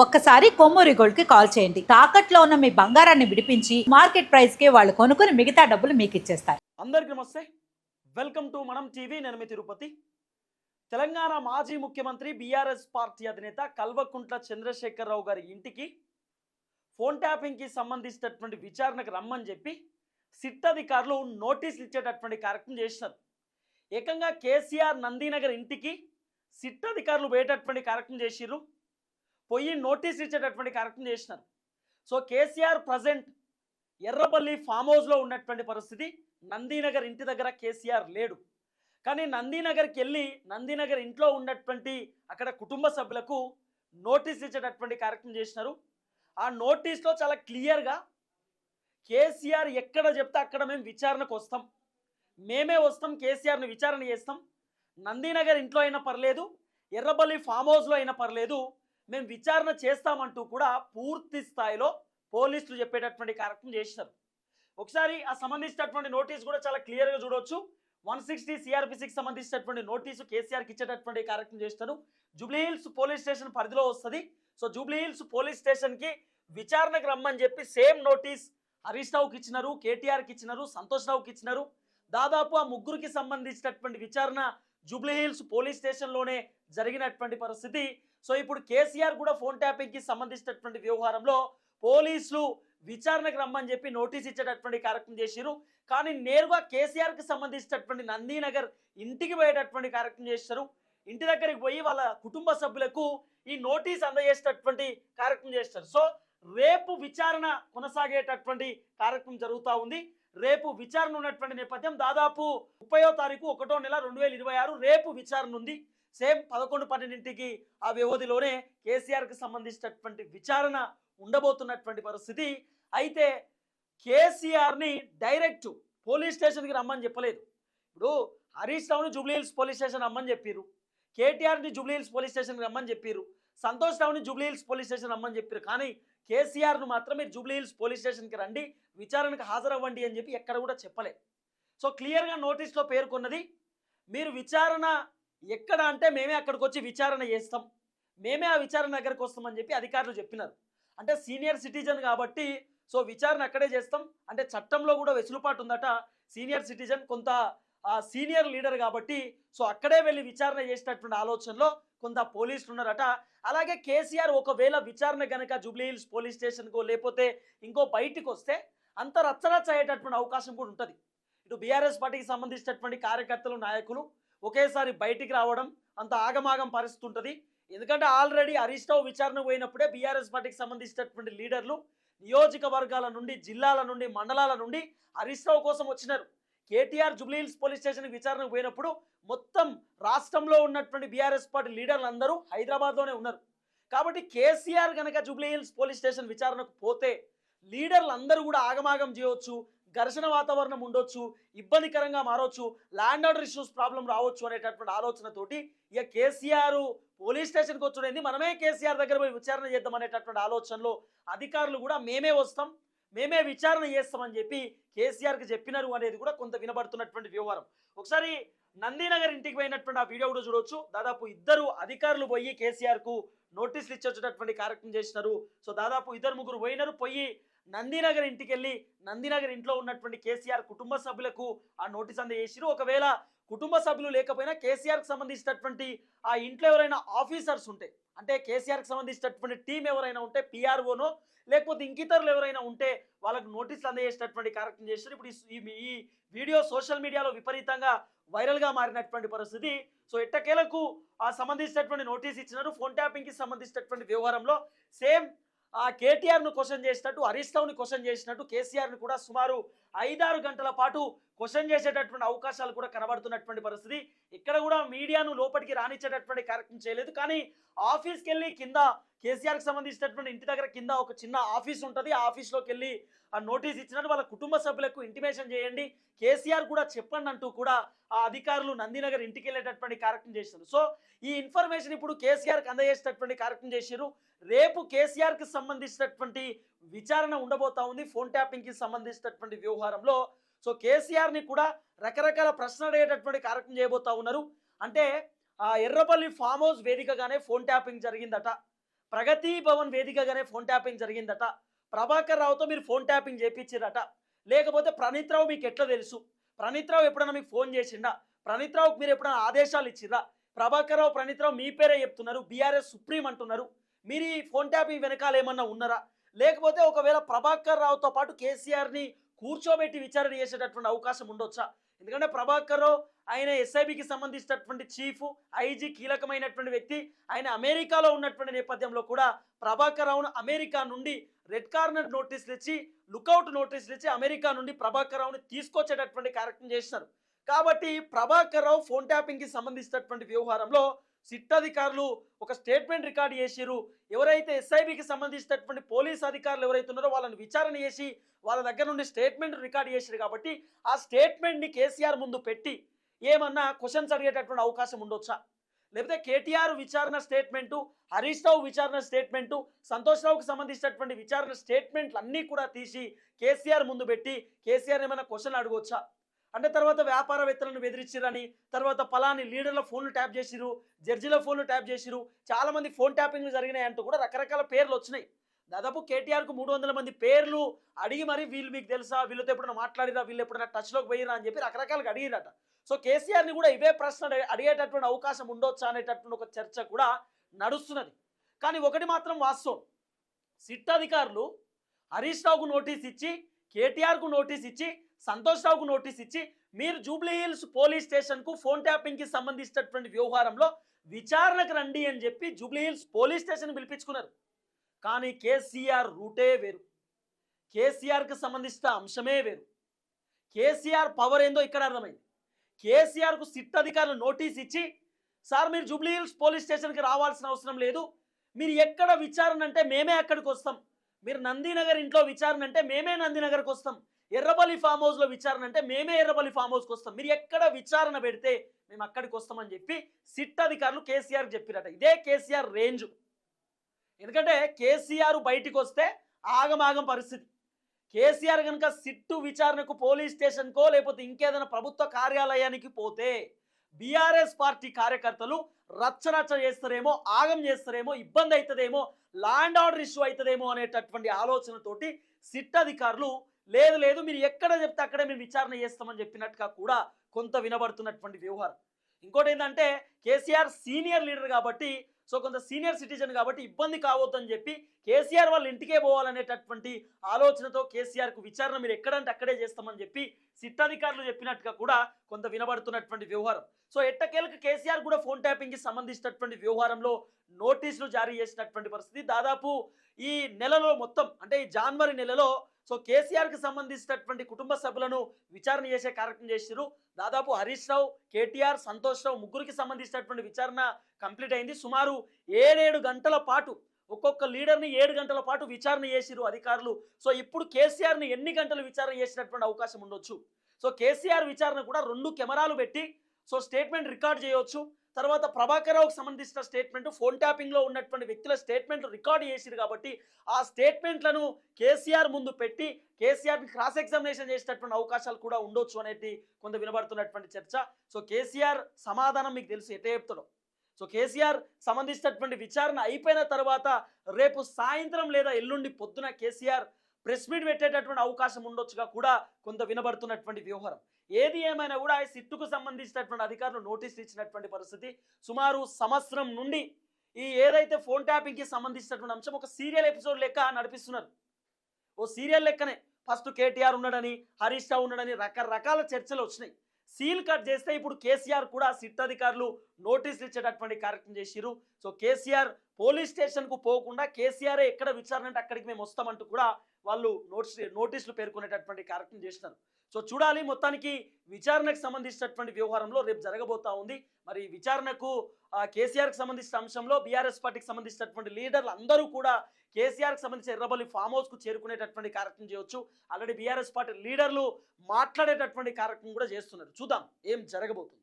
ఒక్కసారి కొమ్మూరి గోల్డ్ కి కాల్ చేయండి. తాకట్లో ఉన్న మీ బంగారాన్ని విడిపించి మార్కెట్ ప్రైస్ కి వాళ్ళు కొనుక్కుని మిగతా డబ్బులు మీకు ఇచ్చేస్తారు. అందరికీ నమస్తే. వెల్కమ్ టు మనం టీవీ. నేను మీ తిరుపతి. తెలంగాణ మాజీ ముఖ్యమంత్రి బీఆర్ఎస్ పార్టీ అధినేత కల్వకుంట్ల చంద్రశేఖరరావు గారి ఇంటికి ఫోన్ ట్యాపింగ్కి సంబంధించినటువంటి విచారణకు రమ్మని చెప్పి సిట్ అధికారులు నోటీసులు ఇచ్చేటటువంటి కార్యక్రమం చేసినారు. ఏకంగా కేసీఆర్ నందీనగర్ ఇంటికి సిట్ అధికారులు పోయేటటువంటి కార్యక్రమం చేసిర్రు. పోయి నోటీసులు ఇచ్చేటటువంటి కార్యక్రమం చేసినారు. So KCR present Errapalli farm హౌస్లో ఉన్నటువంటి పరిస్థితి. నందీనగర్ ఇంటి దగ్గర కేసీఆర్ లేడు. కానీ నందీనగర్కి వెళ్ళి నందీనగర్ ఇంట్లో ఉన్నటువంటి అక్కడ కుటుంబ సభ్యులకు నోటీస్ ఇచ్చేటటువంటి కార్యక్రమం చేసినారు. ఆ నోటీస్లో చాలా క్లియర్గా కేసీఆర్ ఎక్కడ చెప్తే అక్కడ మేము విచారణకు వస్తాం, మేమే వస్తాం, కేసీఆర్ని విచారణ చేస్తాం, నందీనగర్ ఇంట్లో అయినా పర్లేదు, ఎర్రపల్లి ఫామ్ హౌస్లో అయినా పర్లేదు, మేము విచారణ చేస్తామంటూ కూడా పూర్తి స్థాయిలో పోలీసులు చెప్పేటటువంటి కార్యక్రమం చేసినారు. ఒకసారి ఆ సంబంధించినటువంటి నోటీస్ కూడా చాలా క్లియర్గా చూడవచ్చు. 160 సిఆర్పిసికి సంబంధించినటువంటి నోటీసు కేసీఆర్కి ఇచ్చేటటువంటి కార్యక్రమం చేస్తారు. జూబ్లీహిల్స్ పోలీస్ స్టేషన్ పరిధిలో వస్తుంది. సో జూబ్లీహిల్స్ పోలీస్ స్టేషన్కి విచారణకు రమ్మని చెప్పి సేమ్ నోటీస్ హరీష్ రావుకి ఇచ్చినారు, కేటీఆర్కి ఇచ్చినారు, సంతోష్ రావుకి ఇచ్చినారు. దాదాపు ఆ ముగ్గురికి సంబంధించినటువంటి విచారణ జూబ్లీహిల్స్ పోలీస్ స్టేషన్లోనే జరిగినటువంటి పరిస్థితి. సో ఇప్పుడు కేసీఆర్ కూడా ఫోన్ ట్యాపింగ్కి సంబంధించినటువంటి వ్యవహారంలో పోలీసులు విచారణకు రమ్మని చెప్పి నోటీస్ ఇచ్చేటటువంటి కార్యక్రమం చేశారు. కానీ నేరుగా కేసీఆర్కి సంబంధించినటువంటి నందీనగర్ ఇంటికి పోయేటటువంటి కార్యక్రమం చేశారు. ఇంటి దగ్గరికి పోయి వాళ్ళ కుటుంబ సభ్యులకు ఈ నోటీస్ అందజేసేటటువంటి కార్యక్రమం చేస్తారు. సో రేపు విచారణ కొనసాగేటటువంటి కార్యక్రమం జరుగుతూ ఉంది. రేపు విచారణ ఉన్నటువంటి నేపథ్యం. దాదాపు 30వ తారీఖు 1వ నెల 2026 రేపు విచారణ ఉంది. సేమ్ 11-12ంటికి ఆ వ్యవధిలోనే కేసీఆర్కి సంబంధించినటువంటి విచారణ ఉండబోతున్నటువంటి పరిస్థితి. అయితే కేసీఆర్ని డైరెక్ట్ పోలీస్ స్టేషన్కి రమ్మని చెప్పలేదు. ఇప్పుడు హరీష్ రావుని జూబ్లీహిల్స్ పోలీస్ స్టేషన్ రమ్మని చెప్పారు, కేటీఆర్ని జూబ్లీహిల్స్ పోలీస్ స్టేషన్కి రమ్మని చెప్పారు, సంతోష్ రావుని జూబ్లీహిల్స్ పోలీస్ స్టేషన్ రమ్మని చెప్పారు. కానీ కేసీఆర్ను మాత్రం మీరు జూబ్లీహిల్స్ పోలీస్ స్టేషన్కి రండి, విచారణకు హాజరవ్వండి అని చెప్పి ఎక్కడ కూడా చెప్పలే. సో క్లియర్గా నోటీస్లో పేర్కొన్నది, మీరు విచారణ ఎక్కడ అంటే మేమే అక్కడికి వచ్చి విచారణ చేస్తాం, మేమే ఆ విచారణ దగ్గరకు వస్తామని చెప్పి అధికారులు చెప్పినారు. అంటే సీనియర్ సిటిజన్ కాబట్టి సో విచారణ అక్కడే చేస్తాం అంటే చట్టంలో కూడా వెసులుబాటు ఉందట. సీనియర్ సిటిజన్ కొంత సీనియర్ లీడర్ కాబట్టి సో అక్కడే వెళ్ళి విచారణ చేసేటటువంటి ఆలోచనలో కొంత పోలీసులు ఉన్నారట. అలాగే కేసీఆర్ ఒకవేళ విచారణ కనుక జూబ్లీహిల్స్ పోలీస్ స్టేషన్కో లేకపోతే ఇంకో బయటికి వస్తే అంత రచ్చరచ్చ అయ్యేటటువంటి అవకాశం కూడా ఉంటుంది. ఇటు బీఆర్ఎస్ పార్టీకి సంబంధించినటువంటి కార్యకర్తలు, నాయకులు ఒకేసారి బయటికి రావడం అంత ఆగమాగం పరిస్థితి ఉంటుంది. ఎందుకంటే ఆల్రెడీ హరీష్ రావు విచారణ పోయినప్పుడే బీఆర్ఎస్ పార్టీకి సంబంధించినటువంటి లీడర్లు నియోజకవర్గాల నుండి, జిల్లాల నుండి, మండలాల నుండి హరీష్ రావు కోసం వచ్చినారు. కేటీఆర్ జూబ్లీహిల్స్ పోలీస్ స్టేషన్కి విచారణకు పోయినప్పుడు మొత్తం రాష్ట్రంలో ఉన్నటువంటి బీఆర్ఎస్ పార్టీ లీడర్లు అందరూ హైదరాబాద్లోనే ఉన్నారు. కాబట్టి కేసీఆర్ కనుక జూబ్లీహిల్స్ పోలీస్ స్టేషన్ విచారణకు పోతే లీడర్లు అందరూ కూడా ఆగమాగం చేయవచ్చు, ఘర్షణ వాతావరణం ఉండొచ్చు, ఇబ్బందికరంగా మారవచ్చు, ల్యాండ్ ఆర్డర్ ఇష్యూస్ ప్రాబ్లం రావచ్చు అనేటటువంటి ఆలోచనతోటి ఇక కేసీఆర్ పోలీస్ స్టేషన్కి వచ్చుడేంది, మనమే కేసీఆర్ దగ్గర పోయి విచారణ చేద్దాం అనేటటువంటి ఆలోచనలో అధికారులు కూడా మేమే వస్తాం, మేమే విచారణ చేస్తామని చెప్పి కేసీఆర్కి చెప్పినారు అనేది కూడా కొంత వినబడుతున్నటువంటి వ్యవహారం. ఒకసారి నందీనగర్ ఇంటికి పోయినటువంటి ఆ వీడియో కూడా చూడవచ్చు. దాదాపు 2 అధికారులు పోయి కేసీఆర్కు నోటీసులు ఇచ్చేటటువంటి కార్యక్రమం చేసినారు. సో దాదాపు 2-3 పోయినారు. పోయి నందీనగర్ ఇంటికి వెళ్ళి నందీనగర్ ఇంట్లో ఉన్నటువంటి కేసీఆర్ కుటుంబ సభ్యులకు ఆ నోటీస్ అందజేసిరు. ఒకవేళ కుటుంబ సభ్యులు లేకపోయినా కేసీఆర్కి సంబంధించినటువంటి ఆ ఇంట్లో ఎవరైనా ఆఫీసర్స్ ఉంటే, అంటే కేసీఆర్కి సంబంధించినటువంటి టీం ఎవరైనా ఉంటే, పిఆర్ఓనో లేకపోతే ఇంకితరులు ఎవరైనా ఉంటే వాళ్ళకు నోటీసులు అందజేసేటటువంటి కార్యక్రమం చేశారు. ఇప్పుడు ఈ వీడియో సోషల్ మీడియాలో విపరీతంగా వైరల్గా మారినటువంటి పరిస్థితి. సో ఎట్టకేలకు ఆ సంబంధించినటువంటి నోటీస్ ఇచ్చినారు. ఫోన్ ట్యాపింగ్కి సంబంధించినటువంటి వ్యవహారంలో సేమ్ కేటీఆర్ను క్వశ్చన్ చేసినట్టు, హరీష్ రావుని క్వశ్చన్ చేసినట్టు కేసీఆర్ని కూడా సుమారు 5-6 గంటల పాటు క్వశ్చన్ చేసేటటువంటి అవకాశాలు కూడా కనబడుతున్నటువంటి పరిస్థితి. ఇక్కడ కూడా మీడియాను లోపలికి రానిచ్చేటటువంటి కార్యక్రమం చేయలేదు. కానీ ఆఫీస్కి వెళ్ళి కింద కేసీఆర్కి సంబంధించినటువంటి ఇంటి దగ్గర కింద ఒక చిన్న ఆఫీస్ ఉంటుంది. ఆ ఆఫీస్లోకి వెళ్ళి ఆ నోటీస్ ఇచ్చినట్టు వాళ్ళ కుటుంబ సభ్యులకు ఇంటిమేషన్ చేయండి, కేసీఆర్ కూడా చెప్పండి అంటూ కూడా ఆ అధికారులు నందీనగర్ ఇంటికి వెళ్ళేటటువంటి కార్యక్రమం చేశారు. సో ఈ ఇన్ఫర్మేషన్ ఇప్పుడు కేసీఆర్కి అందజేసేటటువంటి కార్యక్రమం చేశారు. రేపు కేసీఆర్కి సంబంధించినటువంటి విచారణ ఉండబోతా ఉంది ఫోన్ ట్యాపింగ్కి సంబంధించినటువంటి వ్యవహారంలో. సో కేసీఆర్ని కూడా రకరకాల ప్రశ్నలు అడిగేటటువంటి కార్యక్రమం చేయబోతా ఉన్నారు. అంటే ఎర్రపల్లి ఫామ్ హౌస్ వేదికగానే ఫోన్ ట్యాపింగ్ జరిగిందట. ప్రగతి భవన్ వేదికగానే ఫోన్ ట్యాపింగ్ జరిగిందట. ప్రభాకర్ రావుతో మీరు ఫోన్ ట్యాపింగ్ చేయించారట. లేకపోతే ప్రణీత్ రావు మీకు ఎట్లా తెలుసు? ప్రణీత్ రావు ఎప్పుడైనా మీకు ఫోన్ చేసిండా? ప్రణీత్ రావుకి మీరు ఎప్పుడైనా ఆదేశాలు ఇచ్చిర్రా? ప్రభాకర్ రావు, ప్రణీత్ రావు మీ పేరే చెప్తున్నారు, బీఆర్ఎస్ సుప్రీం అంటున్నారు. మీరు ఈ ఫోన్ ట్యాపింగ్ వెనకాల ఏమన్నా ఉన్నారా? లేకపోతే ఒకవేళ ప్రభాకర్ రావుతో పాటు కేసీఆర్ని కూర్చోబెట్టి విచారణ చేసేటటువంటి అవకాశం ఉండొచ్చా? ఎందుకంటే ప్రభాకర్ రావు ఆయన ఎస్ఐబికి సంబంధించినటువంటి చీఫ్, ఐజీ, కీలకమైనటువంటి వ్యక్తి. ఆయన అమెరికాలో ఉన్నటువంటి నేపథ్యంలో కూడా ప్రభాకర్ రావును అమెరికా నుండి రెడ్ కార్నర్ నోటీసులు ఇచ్చి, లుకౌట్ నోటీసులు ఇచ్చి అమెరికా నుండి ప్రభాకర్ రావుని తీసుకొచ్చేటటువంటి కార్యక్రమం చేసినారు. కాబట్టి ప్రభాకర్ రావు ఫోన్ ట్యాపింగ్కి సంబంధించినటువంటి వ్యవహారంలో సిట్ అధికారులు ఒక స్టేట్మెంట్ రికార్డు చేసిరు. ఎవరైతే ఎస్ఐబికి సంబంధించినటువంటి పోలీస్ అధికారులు ఎవరైతే ఉన్నారో వాళ్ళని విచారణ చేసి వాళ్ళ దగ్గర నుండి స్టేట్మెంట్ రికార్డు చేసిరు. కాబట్టి ఆ స్టేట్మెంట్ని కేసీఆర్ ముందు పెట్టి ఏమన్నా క్వశ్చన్స్ అడిగేటటువంటి అవకాశం ఉండొచ్చా? లేకపోతే కేటీఆర్ విచారణ స్టేట్మెంటు, హరీష్ రావు విచారణ స్టేట్మెంటు, సంతోష్ రావుకి సంబంధించినటువంటి విచారణ స్టేట్మెంట్లు అన్నీ కూడా తీసి కేసీఆర్ ముందు పెట్టి కేసీఆర్ ఏమైనా క్వశ్చన్ అడగొచ్చా? అంటే తర్వాత వ్యాపారవేత్తలను బెదిరించిరని, తర్వాత పలాని లీడర్ల ఫోన్లు ట్యాప్ చేసిరు, జడ్జిల ఫోన్లు ట్యాప్ చేసిరు, చాలామంది ఫోన్ ట్యాపింగ్లు జరిగినాయి అంటూ కూడా రకరకాల పేర్లు వచ్చినాయి. దాదాపు కేటీఆర్కు 300 మంది పేర్లు అడిగి మరి వీళ్ళు మీకు తెలుసా, వీళ్ళతో ఎప్పుడైనా మాట్లాడిరా, వీళ్ళు ఎప్పుడైనా టచ్లోకి పోయిరా అని చెప్పి రకరకాలుగా అడిగిరట. సో కేసీఆర్ని కూడా ఇవే ప్రశ్నలు అడిగేటటువంటి అవకాశం ఉండొచ్చా అనేటటువంటి ఒక చర్చ కూడా నడుస్తున్నది. కానీ ఒకటి మాత్రం వాస్తవం, సిట్ అధికారులు హరీష్ రావుకు నోటీస్ ఇచ్చి, కేటీఆర్కు నోటీస్ ఇచ్చి, సంతోష్ రావుకు నోటీస్ ఇచ్చి మీరు జూబ్లీ హిల్స్ పోలీస్ స్టేషన్కు ఫోన్ ట్యాపింగ్కి సంబంధించినటువంటి వ్యవహారంలో విచారణకు రండి అని చెప్పి జూబ్లీ హిల్స్ పోలీస్ స్టేషన్ పిలిపించుకున్నారు. కానీ కేసీఆర్ రూటే వేరు, కేసీఆర్కి సంబంధించిన అంశమే వేరు. కేసీఆర్ పవర్ ఏందో ఇక్కడ అర్థమైంది. కేసీఆర్కు సిట్ అధికారులు నోటీస్ ఇచ్చి, సార్ మీరు జూబ్లీ హిల్స్ పోలీస్ స్టేషన్కి రావాల్సిన అవసరం లేదు, మీరు ఎక్కడ విచారణ అంటే మేమే అక్కడికి వస్తాం, మీరు నందినగర్ ఇంట్లో విచారణ అంటే మేమే నందినగర్కి వస్తాం, ఎర్రబల్లి ఫామ్ హౌస్లో విచారణ అంటే మేమే ఎర్రబల్లి ఫామ్ హౌస్కి వస్తాం, మీరు ఎక్కడ విచారణ పెడితే మేము అక్కడికి వస్తామని చెప్పి సిట్ అధికారులు కేసీఆర్ చెప్పిరట. ఇదే కేసీఆర్ రేంజ్. ఎందుకంటే కేసీఆర్ బయటికి వస్తే ఆగమాగం పరిస్థితి. కేసీఆర్ కనుక సిట్టు విచారణకు పోలీస్ స్టేషన్కో లేకపోతే ఇంకేదైనా ప్రభుత్వ కార్యాలయానికి పోతే బీఆర్ఎస్ పార్టీ కార్యకర్తలు రచ్చరచ్చ చేస్తారేమో, ఆగం చేస్తారేమో, ఇబ్బంది అవుతుందేమో, లా అండ్ ఆర్డర్ ఇష్యూ అవుతుందేమో అనేటటువంటి ఆలోచనతోటి సిట్ అధికారులు లేదు లేదు మీరు ఎక్కడ చెప్తే అక్కడే మేము విచారణ చేస్తామని చెప్పినట్టుగా కూడా కొంత వినబడుతున్నటువంటి వ్యవహారం. ఇంకోటి ఏంటంటే కేసీఆర్ సీనియర్ లీడర్ కాబట్టి, సో కొంత సీనియర్ సిటిజన్ కాబట్టి ఇబ్బంది కావద్దని చెప్పి కేసీఆర్ వాళ్ళ ఇంటికే పోవాలనేటటువంటి ఆలోచనతో కేసీఆర్కు విచారణ మీరు ఎక్కడంటే అక్కడే చేస్తామని చెప్పి సిట్ అధికారులు చెప్పినట్టుగా కూడా కొంత వినబడుతున్నటువంటి వ్యవహారం. సో ఎట్టకేలకు కేసీఆర్ కూడా ఫోన్ ట్యాపింగ్కి సంబంధించినటువంటి వ్యవహారంలో నోటీసులు జారీ చేసినటువంటి పరిస్థితి. దాదాపు ఈ నెలలో మొత్తం అంటే ఈ జనవరి నెలలో సో కేసీఆర్కి సంబంధించినటువంటి కుటుంబ సభ్యులను విచారణ చేసే కార్యక్రమం చేసిరు. దాదాపు హరీష్ రావు, కేటీఆర్, సంతోష్ రావు ముగ్గురికి సంబంధించినటువంటి విచారణ కంప్లీట్ అయింది. సుమారు 7 గంటల పాటు ఒక్కొక్క లీడర్ని 7 గంటల పాటు విచారణ చేసిరు అధికారులు. సో ఇప్పుడు కేసీఆర్ని ఎన్ని గంటలు విచారణ చేసినటువంటి అవకాశం ఉండొచ్చు? సో కేసీఆర్ విచారణ కూడా 2 కెమెరాలు పెట్టి సో స్టేట్మెంట్ రికార్డ్ చేయవచ్చు. తర్వాత ప్రభాకర్ రావుకి సంబంధించిన స్టేట్మెంట్, ఫోన్ ట్యాపింగ్లో ఉన్నటువంటి వ్యక్తుల స్టేట్మెంట్లు రికార్డు చేసిరు. కాబట్టి ఆ స్టేట్మెంట్లను కేసీఆర్ ముందు పెట్టి కేసీఆర్ని క్రాస్ ఎగ్జామినేషన్ చేసేటటువంటి అవకాశాలు కూడా ఉండొచ్చు అనేది కొంత వినబడుతున్నటువంటి చర్చ. సో కేసీఆర్ సమాధానం మీకు తెలుసు ఎట్లా చెప్తాడో. సో కేసీఆర్ సంబంధించినటువంటి విచారణ అయిపోయిన తర్వాత రేపు సాయంత్రం లేదా ఎల్లుండి పొద్దున కేసీఆర్ ప్రెస్ మీట్ పెట్టేటటువంటి అవకాశం ఉండొచ్చుగా కూడా కొంత వినబడుతున్నటువంటి వ్యవహారం. ఏది ఏమైనా కూడా సిట్టుకు సంబంధించినటువంటి అధికారులు నోటీసులు ఇచ్చినటువంటి పరిస్థితి. సుమారు సంవత్సరం నుండి ఈ ఏదైతే ఫోన్ ట్యాపింగ్కి సంబంధించినటువంటి అంశం ఒక సీరియల్ ఎపిసోడ్ లెక్క నడిపిస్తున్నారు. ఓ సీరియల్ లెక్కనే ఫస్ట్ కేటీఆర్ ఉన్నాడని, హరీష్ రావు ఉన్నాడని రకరకాల చర్చలు వచ్చినాయి. సీల్ కట్ చేస్తే ఇప్పుడు కేసీఆర్ కూడా సిట్ అధికారులు నోటీసులు ఇచ్చేటటువంటి కార్యక్రమం చేసిరు. సో కేసీఆర్ పోలీస్ స్టేషన్కు పోకుండా కేసీఆర్ ఎక్కడ విచారణ అంటే అక్కడికి మేము వస్తామంటూ కూడా వాళ్ళు నోటీసులు పేర్కొనేటటువంటి కార్యక్రమం చేసినారు. సో చూడాలి, మొత్తానికి విచారణకు సంబంధించినటువంటి వ్యవహారంలో రేపు జరగబోతా ఉంది. మరి విచారణకు కేసీఆర్కి సంబంధించిన అంశంలో బీఆర్ఎస్ పార్టీకి సంబంధించినటువంటి లీడర్లు అందరూ కూడా కేసీఆర్కి సంబంధించిన ఎర్రబల్లి ఫామ్ హౌస్కు చేరుకునేటటువంటి కార్యక్రమం చేయొచ్చు. ఆల్రెడీ బీఆర్ఎస్ పార్టీ లీడర్లు మాట్లాడేటటువంటి కార్యక్రమం కూడా చేస్తున్నారు. చూద్దాం ఏం జరగబోతుంది.